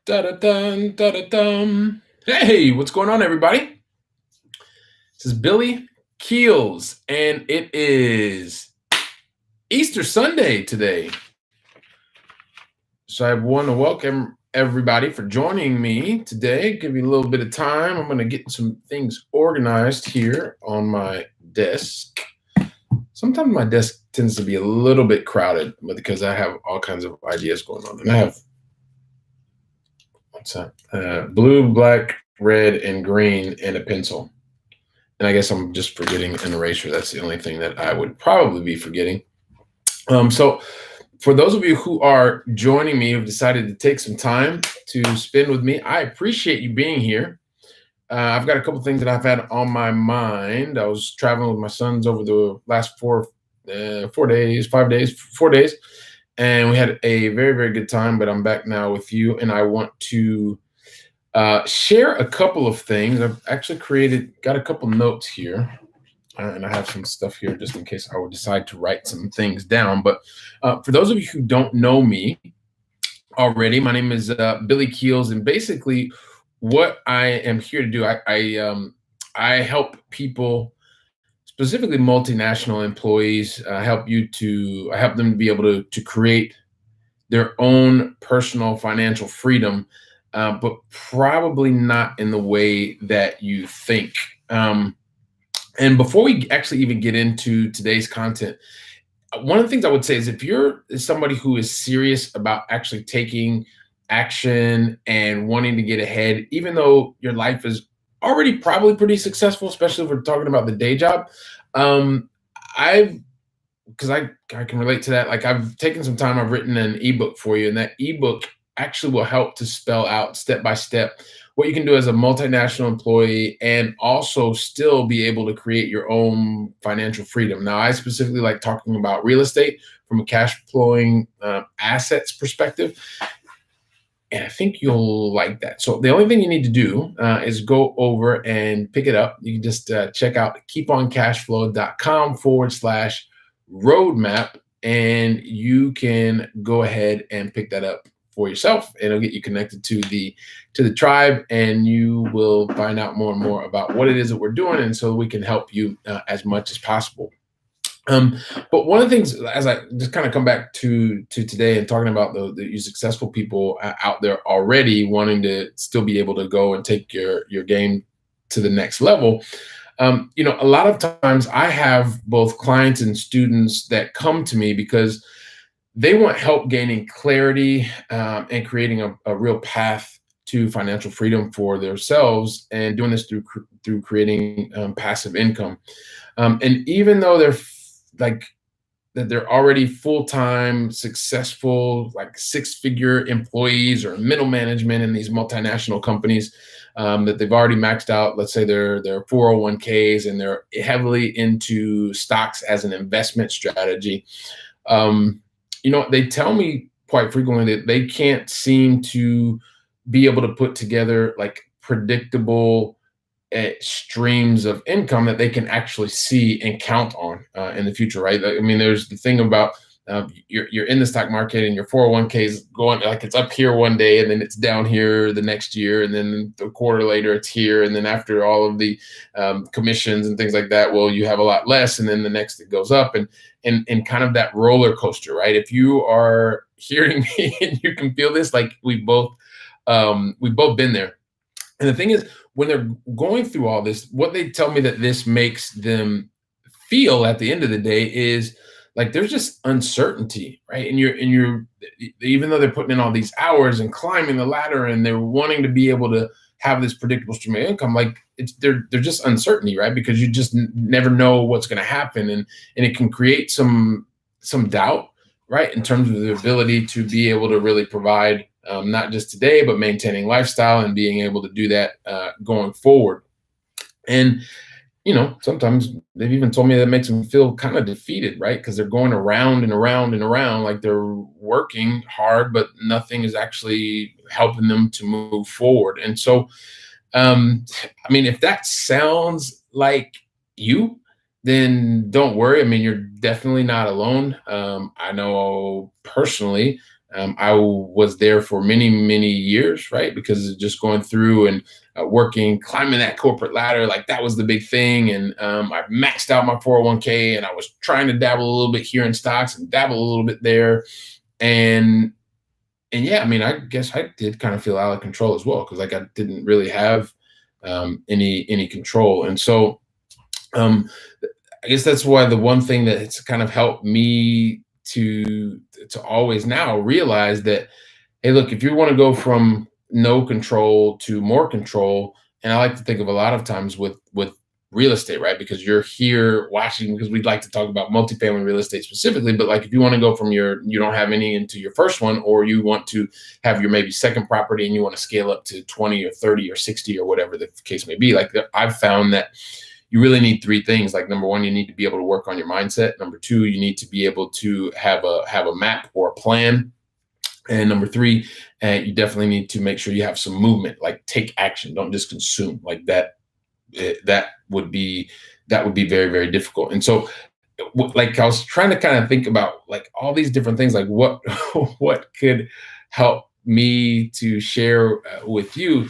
Da-da-dun, da-da-dum. Hey, what's going on, everybody? This is Billy Keels, and it is Easter Sunday today. So I want to welcome everybody for joining me today. Give you a little bit of time. I'm going to get some things organized here on my desk. Sometimes my desk tends to be a little bit crowded, but because I have all kinds of ideas going on, and I have what's that? Blue, black, red, and green, and a pencil. And I guess I'm just forgetting an eraser. That's the only thing that I would probably be forgetting. So, for those of you who are joining me, who've decided to take some time to spend with me, I appreciate you being here. I've got a couple things that I've had on my mind. I was traveling with my sons over the last 4 days, 5 days, 4 days, and we had a very, very good time. But I'm back now with you, and I want to share a couple of things. I've actually got a couple notes here, and I have some stuff here just in case I would decide to write some things down. But for those of you who don't know me already, my name is Billy Keels, and basically, what I am here to do, I help people, specifically multinational employees, I help them to be able to create their own personal financial freedom, but probably not in the way that you think. And before we actually even get into today's content, one of the things I would say is if you're somebody who is serious about actually taking action and wanting to get ahead, even though your life is already probably pretty successful, especially if we're talking about the day job, um, I've because I can relate to that. Like I've taken some time, I've written an ebook for you, and that ebook actually will help to spell out step by step what you can do as a multinational employee and also still be able to create your own financial freedom. Now, I specifically like talking about real estate from a cash flowing assets perspective. And I think you'll like that. So the only thing you need to do is go over and pick it up. You can just check out keeponcashflow.com/roadmap, and you can go ahead and pick that up for yourself. And it'll get you connected to the tribe, and you will find out more and more about what it is that we're doing, and so we can help you as much as possible. Um, but one of the things, as I just kind of come back to today and talking about the successful people out there already wanting to still be able to go and take your game to the next level. A lot of times I have both clients and students that come to me because they want help gaining clarity and creating a real path to financial freedom for themselves, and doing this through creating passive income. And even though like that they're already full-time successful, like six-figure employees or middle management in these multinational companies, that they've already maxed out, let's say their 401ks, and they're heavily into stocks as an investment strategy. um, they tell me quite frequently that they can't seem to be able to put together like predictable streams of income that they can actually see and count on in the future, right? I mean, there's the thing about you're in the stock market and your 401k is going like it's up here one day and then it's down here the next year, and then the quarter later it's here, and then after all of the commissions and things like that, well, you have a lot less, and then the next it goes up, and kind of that roller coaster, right? If you are hearing me and you can feel this, like we've both been there. And the thing is, when they're going through all this, what they tell me that this makes them feel at the end of the day is like there's just uncertainty, right? And you're even though they're putting in all these hours and climbing the ladder and they're wanting to be able to have this predictable stream of income, like they're just uncertainty, right? Because you just never know what's going to happen, and it can create some doubt, right, in terms of the ability to be able to really provide, not just today, but maintaining lifestyle and being able to do that going forward. And sometimes they've even told me that makes them feel kind of defeated, right? Because they're going around and around and around, like they're working hard, but nothing is actually helping them to move forward. And so, I mean, if that sounds like you, then don't worry. I mean, you're definitely not alone. I know personally I was there for many, many years, right? Because of just going through and working, climbing that corporate ladder, like that was the big thing. And I maxed out my 401k, and I was trying to dabble a little bit here in stocks and dabble a little bit there. And and yeah, I mean, I guess I did kind of feel out of control as well, because like I didn't really have any control. And so um, I guess that's why the one thing that it's kind of helped me to always now realize that, hey, look, if you want to go from no control to more control, and I like to think of a lot of times with real estate, right? Because you're here watching, because we'd like to talk about multifamily real estate specifically, but like if you want to go from you don't have any into your first one, or you want to have your maybe second property and you want to scale up to 20 or 30 or 60 or whatever the case may be, like I've found that you really need three things. Like number one, you need to be able to work on your mindset. Number two, you need to be able to have a map or a plan. And number three, you definitely need to make sure you have some movement, like take action. Don't just consume like that. That would be very, very difficult. And so like I was trying to kind of think about like all these different things, like what what could help me to share with you.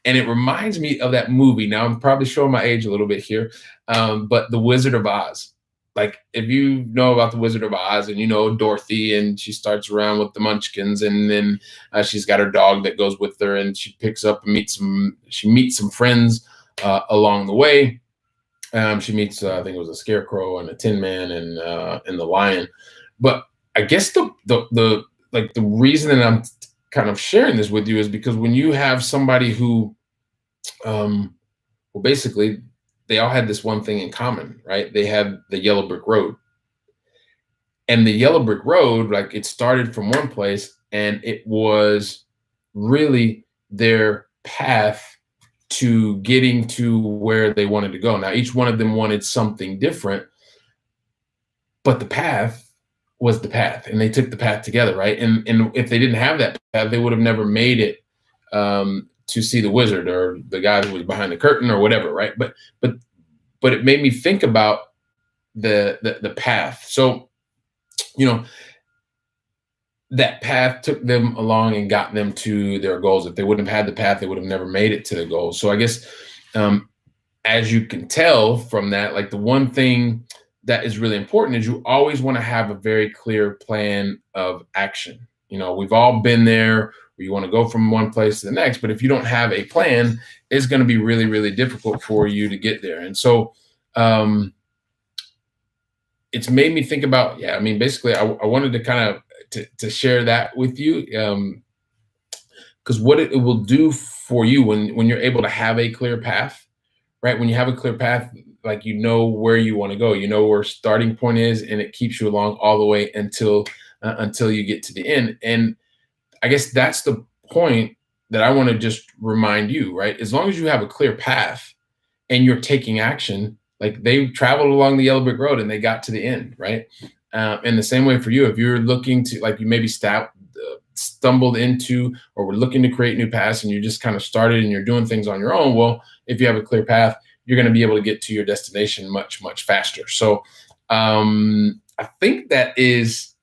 And it reminds me of that movie. Now I'm probably showing my age a little bit here, but The Wizard of Oz. Like if you know about The Wizard of Oz, and you know Dorothy, and she starts around with the Munchkins, and then she's got her dog that goes with her, and she picks up and meets some friends along the way. She meets, I think it was a Scarecrow and a Tin Man and the Lion. But I guess the like the reason that I'm kind of sharing this with you is because when you have somebody who, well, basically, they all had this one thing in common, right? They had the yellow brick road, and the yellow brick road, like it started from one place, and it was really their path to getting to where they wanted to go. Now, each one of them wanted something different, but the path was the path, and they took the path together, right? And if they didn't have that path, they would have never made it to see the wizard or the guy who was behind the curtain or whatever, right? But it made me think about the path. So, you know, that path took them along and got them to their goals. If they wouldn't have had the path, they would have never made it to their goals. So I guess, as you can tell from that, like the one thing that is really important is you always want to have a very clear plan of action. You know, we've all been there where you want to go from one place to the next, but if you don't have a plan, it's going to be really, really difficult for you to get there. And so, it's made me think about, yeah, I mean, basically I wanted to kind of to share that with you, because what it will do for you when you're able to have a clear path, right? When you have a clear path, like you know where you want to go, you know where starting point is, and it keeps you along all the way until you get to the end. And I guess that's the point that I want to just remind you, right? As long as you have a clear path and you're taking action, like they traveled along the yellow brick road and they got to the end, right? And the same way for you, if you're looking to, like you maybe stumbled into, or were looking to create new paths, and you just kind of started and you're doing things on your own. Well, if you have a clear path, you're going to be able to get to your destination much, much faster. So I think that is,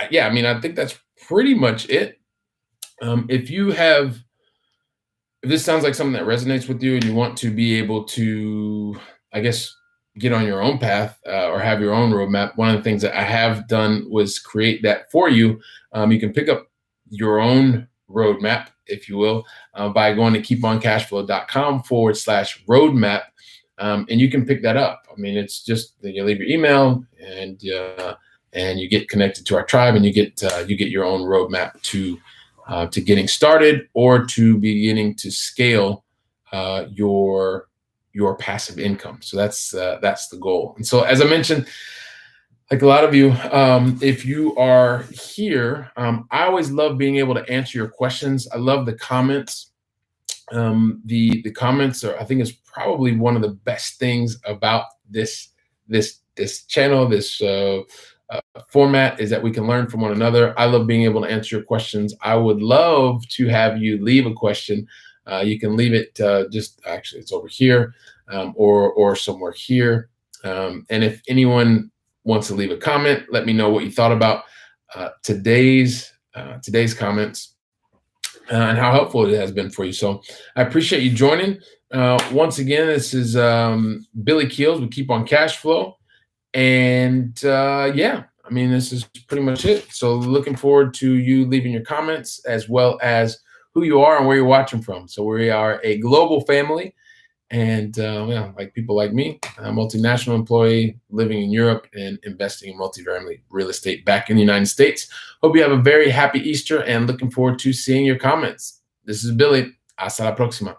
yeah, I mean, I think that's pretty much it. If you have, if this sounds like something that resonates with you and you want to be able to, I guess, get on your own path, or have your own roadmap, one of the things that I have done was create that for you. You can pick up your own roadmap, if you will, by going to keeponcashflow.com/roadmap. And you can pick that up. I mean, it's just you leave your email, and you get connected to our tribe, and you get your own roadmap to getting started, or to beginning to scale your passive income. So that's the goal. And so, as I mentioned, like a lot of you, if you are here, I always love being able to answer your questions. I love the comments. The comments are, I think, is probably one of the best things about this channel, this format, is that we can learn from one another. I love being able to answer your questions. I would love to have you leave a question. You can leave it just, actually, it's over here, or somewhere here. And if anyone wants to leave a comment, let me know what you thought about today's today's comments and how helpful it has been for you. So I appreciate you joining. Once again, this is Billy Keels. We keep on cash flow. And yeah, I mean, this is pretty much it. So looking forward to you leaving your comments as well as who you are and where you're watching from. So we are a global family. And yeah, like people like me, a multinational employee living in Europe and investing in multifamily real estate back in the United States. Hope you have a very happy Easter and looking forward to seeing your comments. This is Billy. Hasta la próxima.